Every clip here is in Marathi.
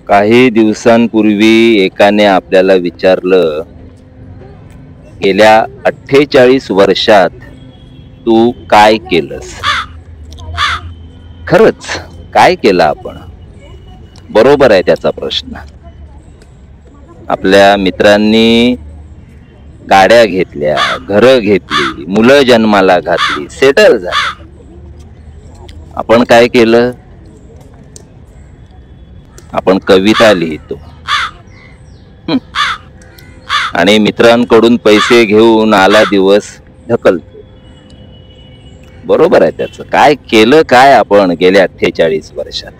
काही दिवसांपूर्वी एकाने आपल्याला विचारलं, गेल्या 48 वर्षात तू काय केलंस? खरंच काय केलं आपण? बरोबर आहे त्याचा प्रश्न. आपल्या मित्रांनी गाड्या घेतल्या, घरं घेतली, मुलं जन्माला घातली, सेटल झाले. आपण काय केलं? आपण कविता लिहितो आणि मित्रांकडून पैसे घेऊन आला दिवस ढकलतो. बरोबर आहे त्याचं. काय केलं काय आपण गेल्या 48 वर्षात?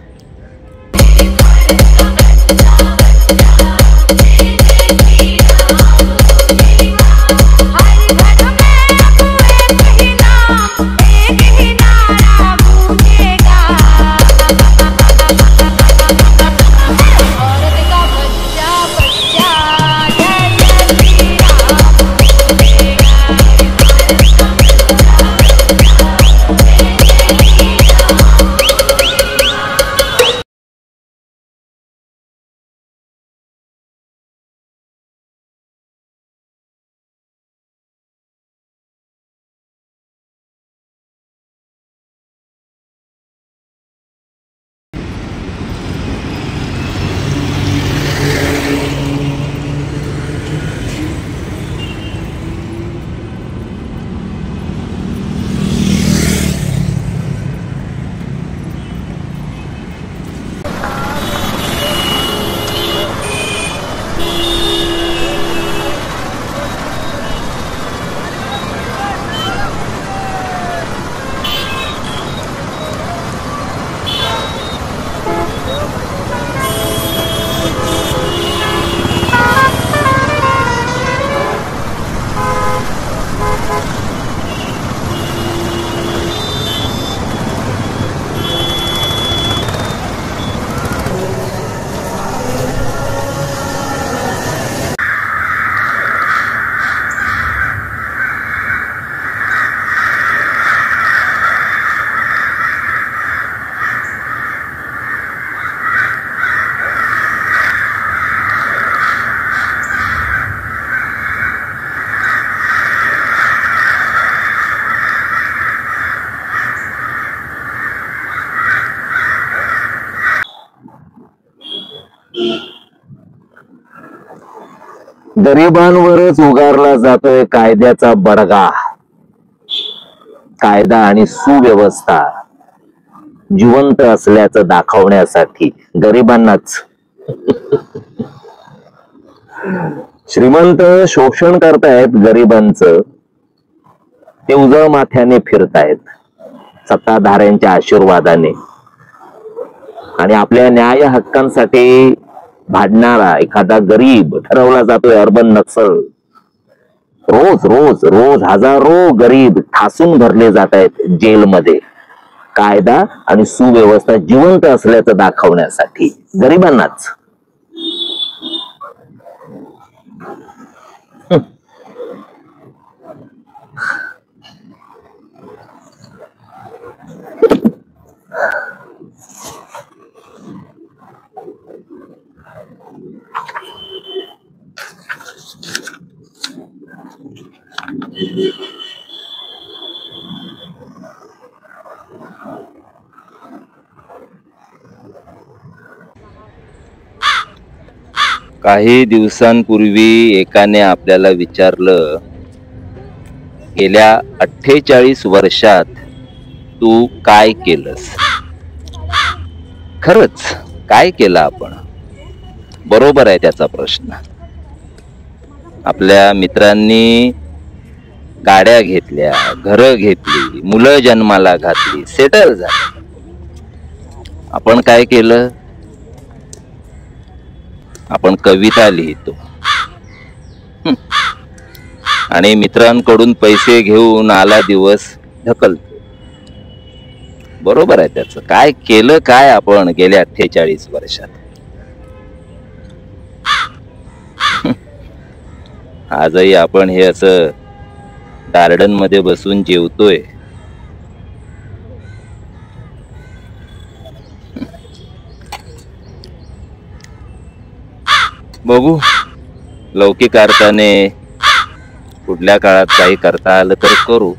गरिबांवरच उगारला जातोय कायद्याचा बडगा. कायदा आणि सुव्यवस्था जिवंत असल्याचं दाखवण्यासाठी गरिबांनाच. श्रीमंत शोषण करतायत गरिबांचं, ते उजळ माथ्याने फिरतायत सत्ताधाऱ्यांच्या आशीर्वादाने. आणि आपल्या न्याय हक्कांसाठी भांडणारा एखादा गरीब ठरवला जातोय अर्बन नक्सल. रोज रोज रोज हजारो गरीब ठासून भरले जात आहेत जेलमध्ये, कायदा आणि सुव्यवस्था जिवंत असल्याचं दाखवण्यासाठी गरिबांनाच. काही दिवसांपूर्वी एकाने आपल्याला विचारलं, गेल्या 48 वर्षात तू काय केलंस? खरंच काय केलं आपण? बरोबर आहे त्याचा प्रश्न. आपल्या मित्रांनी गाड्या घेतल्या, घरं घेतली, मुलं जन्माला घातली, सेटल झाले. आपण काय केलं? आपण कविता लिहितो आणि मित्रांकडून पैसे घेऊन आला दिवस ढकलतो. बरोबर आहे त्याचं. काय केलं काय आपण गेल्या 48 वर्षात? आजही आपण हे असं गार्डन मध्ये बसून जेवतोय. बघू लौकिक अर्थाने पुढल्या काळात काही करता आलं तर करू,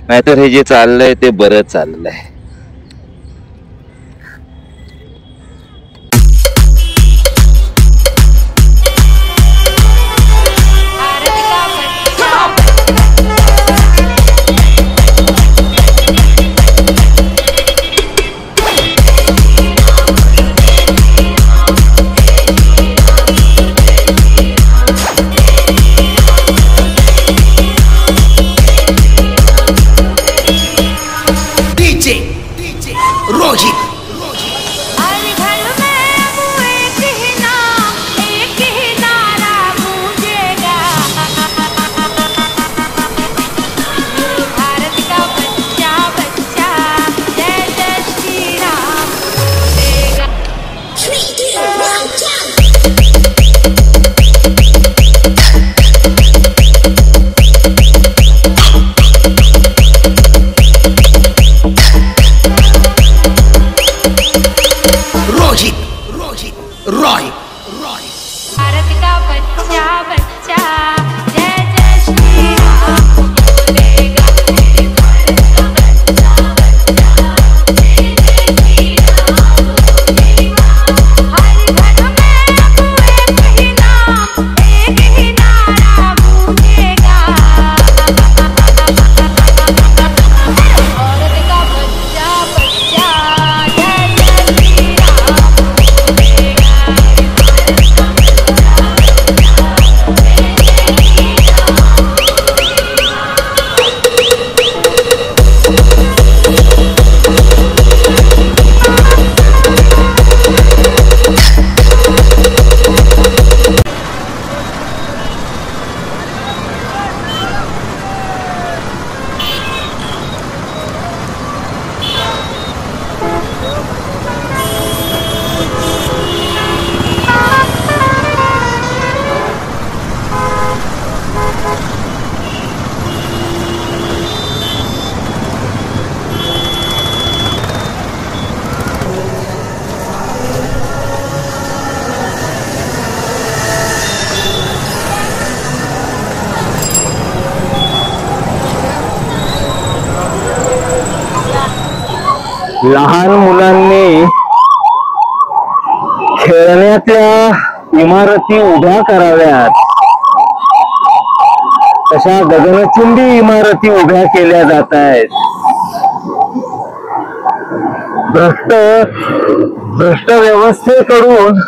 नाहीतर हे जे चाललंय ते बरं चाललंय. लहान मुलांनी खेळण्यातल्या इमारती उभ्या कराव्यात, तशा गगनचुंबी इमारती उभ्या केल्या जात आहेत. भ्रष्ट व्यवस्थेकडून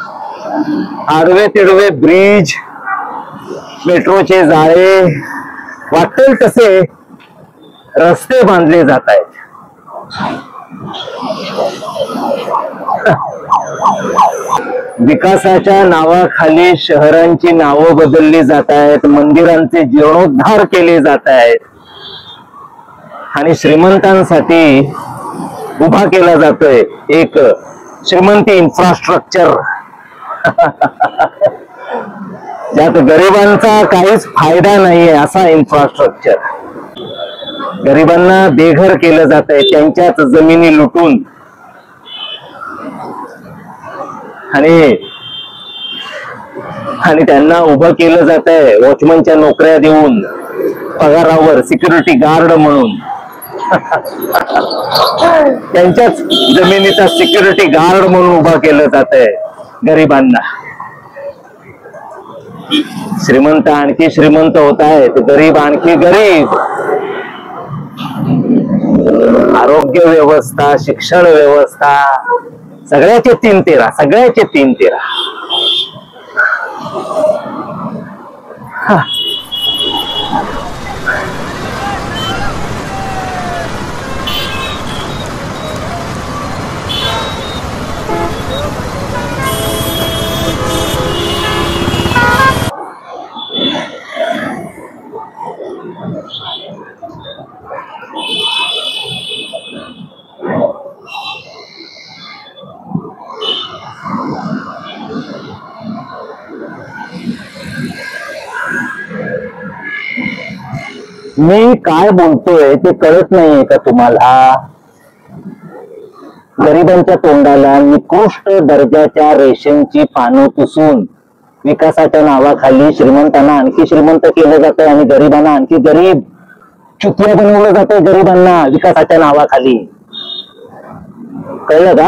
आडवे तिडवे ब्रिज, मेट्रोचे जाळे, वाटेल तसे रस्ते बांधले जात आहेत. विकासाच्या नावाखाली शहरांची नावं बदलली जात आहेत, मंदिरांचे जीर्णोद्धार केले जात आहेत आणि श्रीमंतांसाठी उभा केला जातोय एक श्रीमंती इन्फ्रास्ट्रक्चर, ज्यात गरिबांचा काहीच फायदा नाहीये असा इन्फ्रास्ट्रक्चर. गरिबांना बेघर केलं जात आहे, त्यांच्याच जमिनी लुटून आणि त्यांना उभं केलं जात आहे वॉचमनच्या नोकऱ्या देऊन पगारावर, सिक्युरिटी गार्ड म्हणून. त्यांच्याच जमिनीचा सिक्युरिटी गार्ड म्हणून उभा केलं जात आहे गरिबांना. श्रीमंत आणखी श्रीमंत होत आहेत, गरीब आणखी गरीब. आरोग्य व्यवस्था, शिक्षण व्यवस्था, सगळ्याचे 3-13, सगळ्याचे 3-13. मी काय बोलतोय ते कळत नाहीये का तुम्हाला? गरिबांच्या तोंडाला निकृष्ट दर्जाच्या रेशनची पानं पुसून विकासाच्या नावाखाली श्रीमंतांना आणखी श्रीमंत केलं जातंय आणि गरिबांना आणखी गरीब. चुतिया बनवलं जातंय गरिबांना विकासाच्या नावाखाली. कळलं का?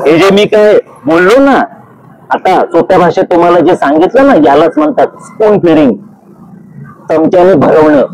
हे जे मी काय बोललो ना आता सोप्या भाषेत तुम्हाला जे सांगितलं ना, यालाच म्हणतात स्पून फिडिंग, चमच्याने भरवणं.